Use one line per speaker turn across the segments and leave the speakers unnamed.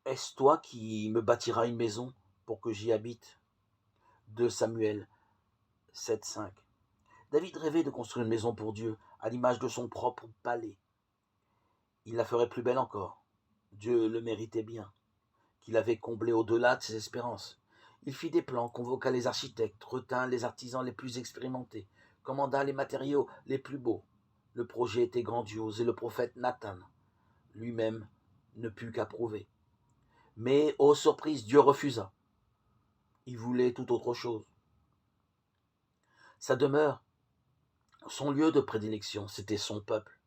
Est-ce toi qui me bâtiras une maison pour que j'y habite? 2 Samuel 7:5. David rêvait de construire une maison pour Dieu, à l'image de son propre palais. Il la ferait plus belle encore. Dieu le méritait bien, qu'il avait comblé au-delà de ses espérances. Il fit des plans, convoqua les architectes, retint les artisans les plus expérimentés, commanda les matériaux les plus beaux. Le projet était grandiose et le prophète Nathan lui-même ne put qu'approuver. Mais, ô surprise, Dieu refusa. Il voulait tout autre chose. Sa demeure, son lieu de prédilection, c'était son peuple.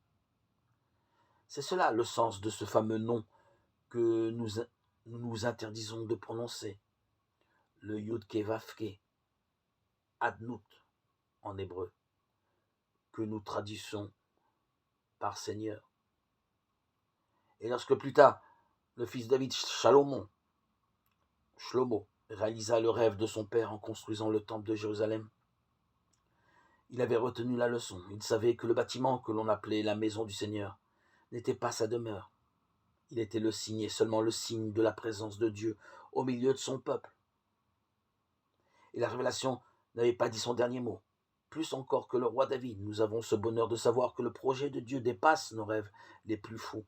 C'est cela le sens de ce fameux nom que nous interdisons de prononcer, le Yud-Ke Vav-Ke, Adnout en hébreu, que nous traduisons par Seigneur. Et lorsque plus tard, le fils David Shlomo réalisa le rêve de son père en construisant le temple de Jérusalem, il avait retenu la leçon. Il savait que le bâtiment que l'on appelait la maison du Seigneur n'était pas sa demeure. Il était le signe et seulement le signe de la présence de Dieu au milieu de son peuple. Et la révélation n'avait pas dit son dernier mot. Plus encore que le roi David, nous avons ce bonheur de savoir que le projet de Dieu dépasse nos rêves les plus fous.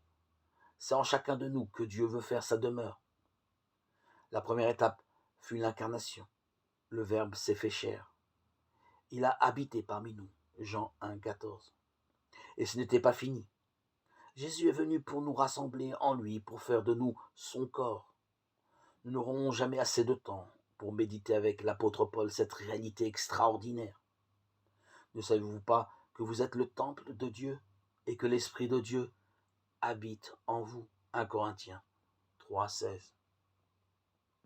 C'est en chacun de nous que Dieu veut faire sa demeure. La première étape fut l'incarnation. Le Verbe s'est fait chair. Il a habité parmi nous. Jean 1,14. Et ce n'était pas fini. Jésus est venu pour nous rassembler en lui, pour faire de nous son corps. Nous n'aurons jamais assez de temps pour méditer avec l'apôtre Paul cette réalité extraordinaire. Ne savez-vous pas que vous êtes le temple de Dieu et que l'Esprit de Dieu habite en vous? 1 Corinthiens 3,16.